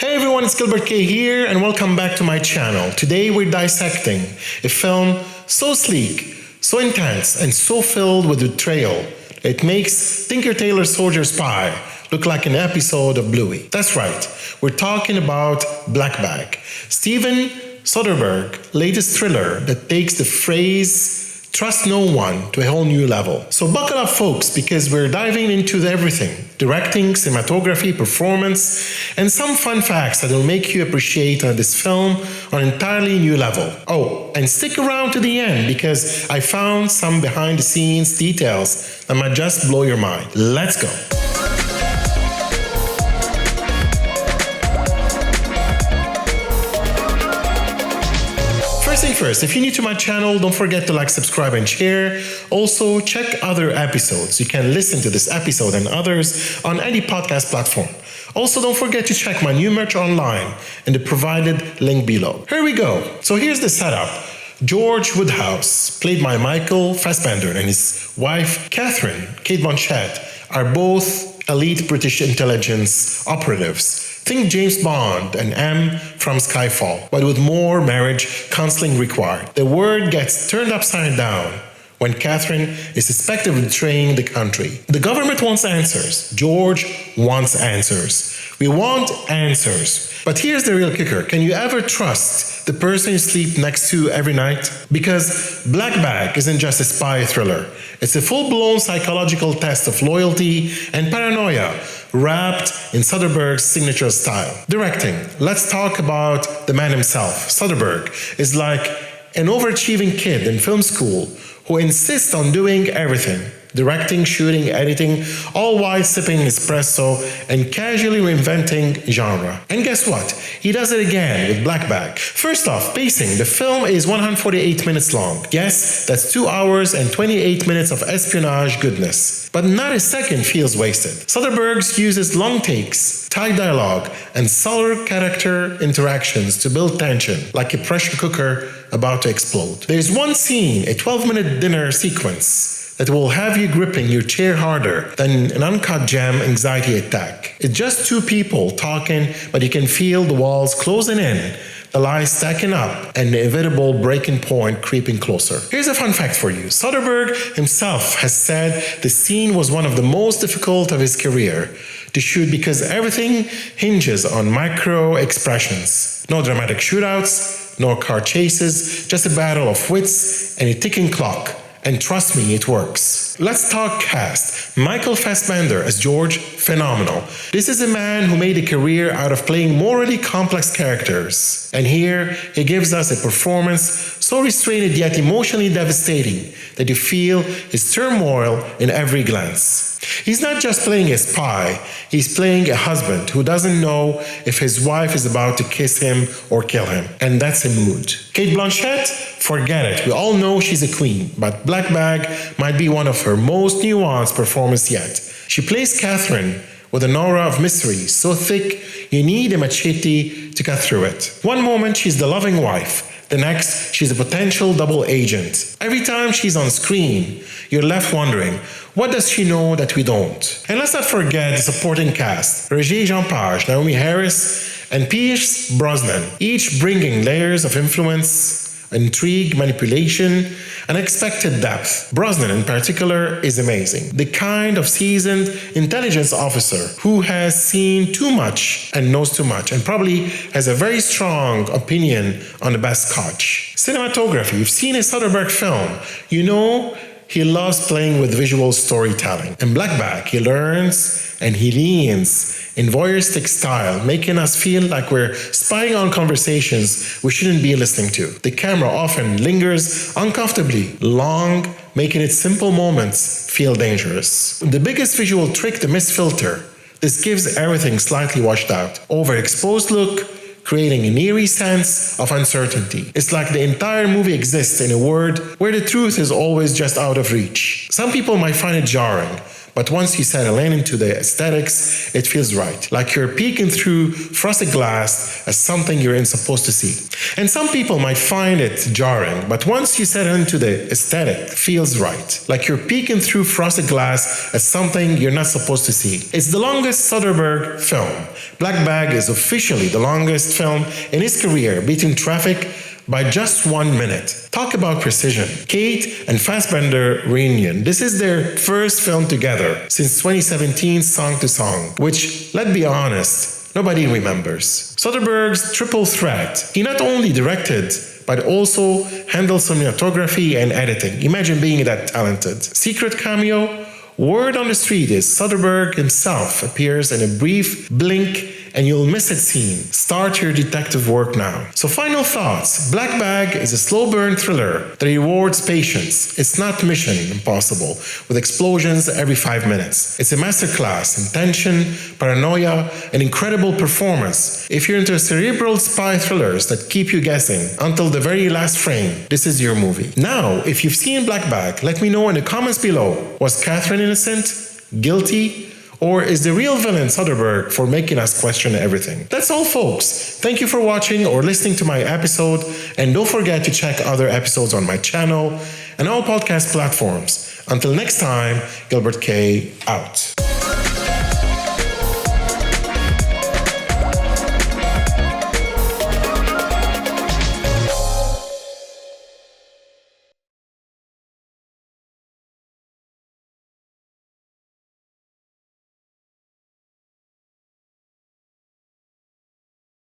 Hey everyone, it's Gilbert.K here and welcome back to my channel. Today we're dissecting a film so sleek, so intense, and so filled with betrayal it makes Tinker Tailor Soldier Spy look like an episode of Bluey. That's right, we're talking about Black Bag, Steven Soderbergh's latest thriller that takes the phrase trust no one to a whole new level. So buckle up folks, because we're diving into everything: directing, cinematography, performance, and some fun facts that will make you appreciate this film on an entirely new level. Oh, and stick around to the end because I found some behind the scenes details that might just blow your mind. Let's go. First, if you're new to my channel, don't forget to like, subscribe, and share. Also, check other episodes. You can listen to this episode and others on any podcast platform. Also, don't forget to check my new merch online in the provided link below. Here we go. So here's the setup. George Woodhouse, played by Michael Fassbender, and his wife, Cate Blanchett, are both elite British intelligence operatives. Think James Bond and M from Skyfall, but with more marriage counseling required. The world gets turned upside down when Catherine is suspected of betraying the country. The government wants answers. George wants answers. We want answers. But here's the real kicker. Can you ever trust the person you sleep next to every night? Because Black Bag isn't just a spy thriller. It's a full-blown psychological test of loyalty and paranoia, wrapped in Soderbergh's signature style. Directing. Let's talk about the man himself. Soderbergh is like an overachieving kid in film school who insists on doing everything. Directing, shooting, editing, all while sipping espresso and casually reinventing genre. And guess what? He does it again with Black Bag. First off, pacing. The film is 148 minutes long. Yes, that's 2 hours and 28 minutes of espionage goodness. But not a second feels wasted. Soderbergh uses long takes, tight dialogue, and solid character interactions to build tension, like a pressure cooker about to explode. There's one scene, a 12-minute dinner sequence, that will have you gripping your chair harder than an uncut gem anxiety attack. It's just two people talking, but you can feel the walls closing in, the lies stacking up, and the inevitable breaking point creeping closer. Here's a fun fact for you. Soderbergh himself has said the scene was one of the most difficult of his career to shoot because everything hinges on micro expressions. No dramatic shootouts, no car chases, just a battle of wits and a ticking clock. And trust me, it works. Let's talk cast. Michael Fassbender as George, phenomenal. This is a man who made a career out of playing morally complex characters. And here, he gives us a performance so restrained yet emotionally devastating that you feel his turmoil in every glance. He's not just playing a spy, he's playing a husband who doesn't know if his wife is about to kiss him or kill him. And that's a mood. Cate Blanchett, forget it. We all know she's a queen, but Black Bag might be one of her most nuanced performances yet. She plays Catherine with an aura of mystery so thick you need a machete to cut through it. One moment she's the loving wife, the next, she's a potential double agent. Every time she's on screen, you're left wondering, what does she know that we don't? And let's not forget the supporting cast. Regé Jean-Page, Naomi Harris, and Pierce Brosnan, each bringing layers of influence, intrigue, manipulation, unexpected depth. Brosnan in particular is amazing. The kind of seasoned intelligence officer who has seen too much and knows too much and probably has a very strong opinion on the best scotch. Cinematography. You've seen a Soderbergh film. You know he loves playing with visual storytelling. In Black Bag, he learns and he leans in voyeuristic style, making us feel like we're spying on conversations we shouldn't be listening to. The camera often lingers uncomfortably long, making its simple moments feel dangerous. The biggest visual trick, the mist filter. This gives everything slightly washed out. Overexposed look, creating an eerie sense of uncertainty. It's like the entire movie exists in a world where the truth is always just out of reach. Some people might find it jarring, But once you settle into the aesthetics, it feels right. Like you're peeking through frosted glass as something you're not supposed to see. And some people might find it jarring, but once you settle into the aesthetic, it feels right. Like you're peeking through frosted glass as something you're not supposed to see. It's the longest Soderbergh film. Black Bag is officially the longest film in his career, beating Traffic by just 1 minute. Talk about precision. Cate and Fassbender reunion. This is their first film together since 2017 Song to Song, which, let's be honest, nobody remembers. Soderbergh's triple threat. He not only directed, but also handled cinematography and editing. Imagine being that talented. Secret cameo? Word on the street is Soderbergh himself appears in a brief blink and you'll miss it scene. Start your detective work now. So final thoughts. Black Bag is a slow burn thriller that rewards patience. It's not Mission Impossible with explosions every 5 minutes. It's a masterclass in tension, paranoia, and incredible performance. If you're into cerebral spy thrillers that keep you guessing until the very last frame, this is your movie. Now, if you've seen Black Bag, let me know in the comments below. Was Catherine innocent? Guilty? Or is the real villain Soderbergh for making us question everything? That's all, folks. Thank you for watching or listening to my episode. And don't forget to check other episodes on my channel and all podcast platforms. Until next time, Gilbert.K out.